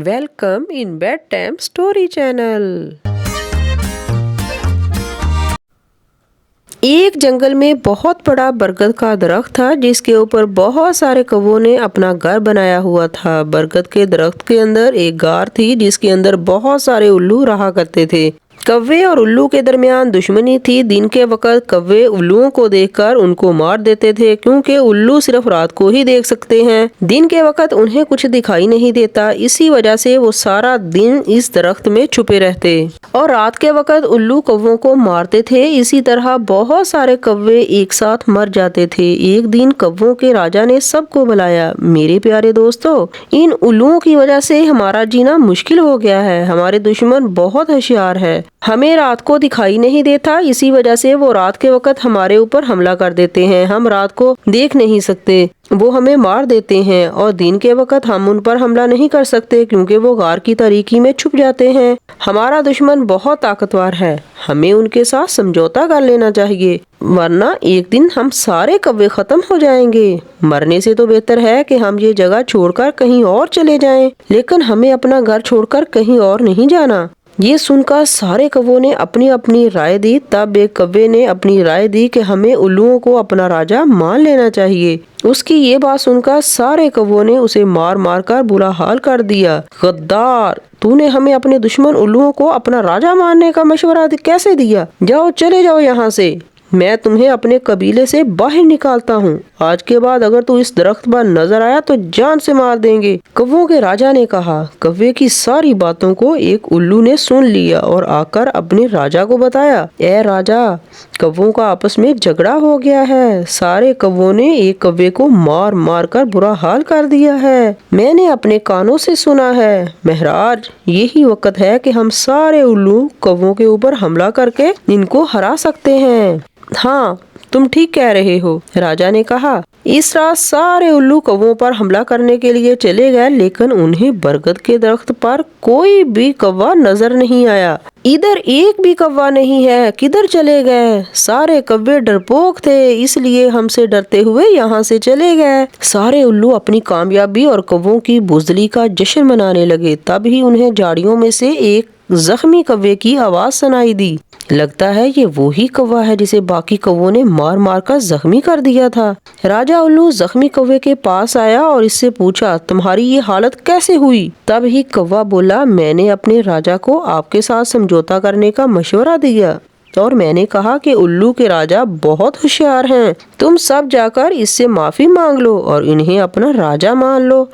Welcome in bed time story channel. एक जंगल में बहुत बड़ा बरगद का दरख्त था जिसके ऊपर बहुत सारे कौवों ने अपना घर बनाया हुआ था। बरगद के दरख्त के अंदर एक गार थी जिसके अंदर बहुत सारे उल्लू रहा करते थे। कौवे और उल्लू के दरमियान दुश्मनी थी। दिन के वक्त कौवे उल्लुओं को देखकर उनको मार देते थे क्योंकि उल्लू सिर्फ रात को ही देख सकते हैं। दिन के वक्त उन्हें कुछ दिखाई नहीं देता, इसी वजह से वो सारा दिन इस दरख्त में छुपे रहते और रात के वक्त उल्लू कौवों को मारते थे। इसी तरह बहुत सारे कौवे एक साथ मर जाते थे। एक दिन कौवों के राजा ने सबको बुलाया। मेरे प्यारे दोस्तों, इन उल्लुओं की वजह से हमारा जीना मुश्किल हो गया है। हमारे दुश्मन बहुत होशियार है, हमें रात को दिखाई नहीं देता, इसी वजह से वो रात के वक्त हमारे ऊपर हमला कर देते हैं। हम रात को देख नहीं सकते, वो हमें मार देते हैं और दिन के वक्त हम उन पर हमला नहीं कर सकते क्योंकि वो गार की तारीकी में छुप जाते हैं। हमारा दुश्मन बहुत ताकतवर है, हमें उनके साथ समझौता कर लेना चाहिए वरना एक दिन हम सारे कौवे खत्म हो जाएंगे। मरने से तो बेहतर है कि हम ये जगह छोड़कर कहीं और चले जाएं, लेकिन हमें अपना घर छोड़कर कहीं और नहीं जाना। ये सुनकर सारे कौवों ने अपनी अपनी राय दी। तब एक कौवे ने अपनी राय दी कि हमें उल्लुओं को अपना राजा मान लेना चाहिए। उसकी ये बात सुनकर सारे कौवों ने उसे मार मार कर बुरा हाल कर दिया। गद्दार, तूने हमें अपने दुश्मन उल्लुओं को अपना राजा मानने का मशवरा कैसे दिया? जाओ, चले जाओ यहाँ से, मैं तुम्हें अपने कबीले से बाहर निकालता हूँ। आज के बाद अगर तू इस दरख्त पर नजर आया तो जान से मार देंगे। कौवों के राजा ने कहा। कौवे की सारी बातों को एक उल्लू ने सुन लिया और आकर अपने राजा को बताया। ए राजा, कौवों का आपस में झगड़ा हो गया है। सारे कौवों ने एक कौवे को मार मार कर बुरा हाल कर दिया है। मैंने अपने कानों से सुना है। महाराज, यही वक्त है कि हम सारे उल्लू कौवों के ऊपर हमला करके इनको हरा सकते हैं। हाँ, तुम ठीक कह रहे हो, राजा ने कहा। इस रात सारे उल्लू कौवों पर हमला करने के लिए चले गए, लेकिन उन्हें बरगद के दरख्त पर कोई भी कौवा नजर नहीं आया। इधर एक भी कौवा नहीं है, किधर चले गए? सारे कौवे डरपोक थे, इसलिए हमसे डरते हुए यहाँ से चले गए। सारे उल्लू अपनी कामयाबी और कौवों की बुजदली का जश्न मनाने लगे। तब ही उन्हें झाड़ियों में से एक जख्मी कौवे की आवाज सुनाई दी। लगता है ये वही कौवा है जिसे बाकी कौवों ने मार मार कर जख्मी कर दिया था। राजा उल्लू जख्मी कौवे के पास आया और इससे पूछा, तुम्हारी ये हालत कैसे हुई? तब ही कौवा बोला, मैंने अपने राजा को आपके साथ समझौता करने का मशवरा दिया और मैंने कहा कि उल्लू के राजा बहुत होशियार हैं। तुम सब जाकर इससे माफी मांग लो और इन्हें अपना राजा मान लो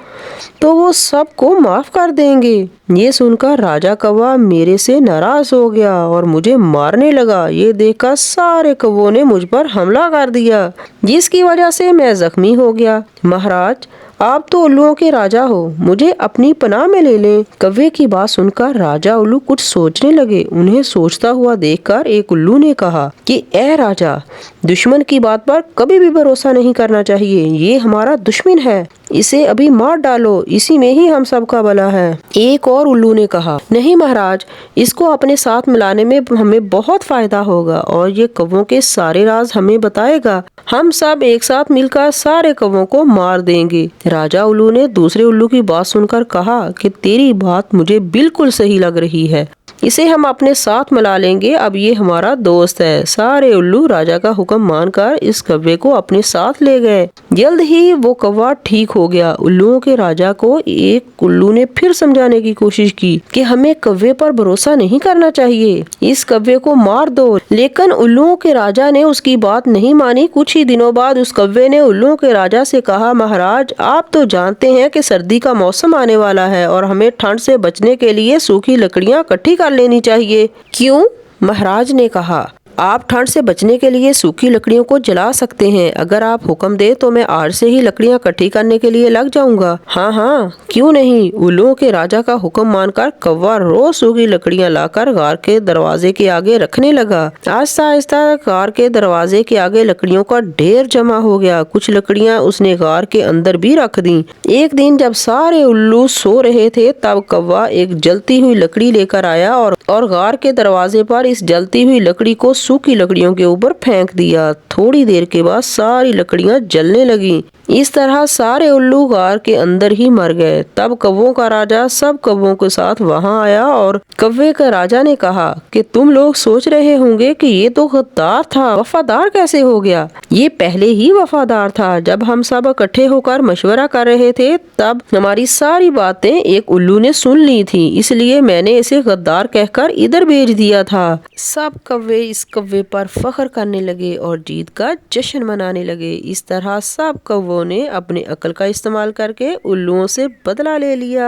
तो वो सबको माफ कर देंगे। ये सुनकर राजा कौवा मेरे से नाराज हो गया और मुझे मारने लगा। ये देखकर सारे कौवों ने मुझ पर हमला कर दिया, जिसकी वजह से मैं जख्मी हो गया। महाराज, आप तो उल्लुओं के राजा हो, मुझे अपनी पनाह में ले लें। कौवे की बात सुनकर राजा उल्लू कुछ सोचने लगे। उन्हें सोचता हुआ देखकर एक उल्लू ने कहा कि ए राजा, दुश्मन की बात पर कभी भी भरोसा नहीं करना चाहिए। ये हमारा दुश्मन है, इसे अभी मार डालो, इसी में ही हम सबका भला है। एक और उल्लू ने कहा, नहीं महाराज, इसको अपने साथ मिलाने में हमें बहुत फायदा होगा और ये कौवों के सारे राज हमें बताएगा। हम सब एक साथ मिलकर सारे कौवों को मार देंगे। राजा उल्लू ने दूसरे उल्लू की बात सुनकर कहा कि तेरी बात मुझे बिल्कुल सही लग रही है, इसे हम अपने साथ मिला लेंगे। अब ये हमारा दोस्त है। सारे उल्लू राजा का हुक्म मानकर इस कौवे को अपने साथ ले गए। जल्द ही वो कौवा ठीक हो गया। उल्लुओं के राजा को एक उल्लू ने फिर समझाने की कोशिश की कि हमें कौवे पर भरोसा नहीं करना चाहिए, इस कौवे को मार दो। लेकिन उल्लुओं के राजा ने उसकी बात नहीं मानी। कुछ ही दिनों बाद उस कौवे ने उल्लुओं के राजा से कहा, महाराज, आप तो जानते हैं कि सर्दी का मौसम आने वाला है और हमें ठंड से बचने के लिए सूखी लकड़ियाँ इकट्ठी कर लेनी चाहिए। क्यों? महाराज ने कहा, आप ठंड से बचने के लिए सूखी लकड़ियों को जला सकते हैं। अगर आप हुक्म दे तो मैं आज से ही लकड़ियां इकट्ठी करने के लिए लग जाऊंगा। हाँ हाँ, क्यों नहीं। उल्लुओं के राजा का हुक्म मानकर कौवा रोज सूखी लकड़ियां लाकर गार के दरवाजे के आगे रखने लगा। आहिस्ता आहिस्ता गार के दरवाजे के आगे लकड़ियों का ढेर जमा हो गया। कुछ लकड़ियां उसने गार के अंदर भी रख दी। एक दिन जब सारे उल्लू सो रहे थे तब कौवा एक जलती हुई लकड़ी लेकर आया और गार के दरवाजे पर इस जलती हुई लकड़ी को सूखी लकड़ियों के ऊपर फेंक दिया। थोड़ी देर के बाद सारी लकड़ियां जलने लगी। इस तरह सारे उल्लू गार के अंदर ही मर गए। तब कौवों का राजा सब कौवों के साथ वहां आया और कौवे के राजा ने कहा कि तुम लोग सोच रहे होंगे कि ये तो गद्दार था, वफादार कैसे हो गया? ये पहले ही वफादार था। जब हम सब इकट्ठे होकर मशवरा कर रहे थे तब हमारी सारी बातें एक उल्लू ने सुन ली थी, इसलिए मैंने इसे गद्दार कहकर इधर भेज दिया था। सब कौवे इस कौवे पर फख्र करने लगे और जीत का जश्न मनाने लगे। इस तरह सब कौवों ने अपनी अक्ल का इस्तेमाल करके उल्लुओं से बदला ले लिया।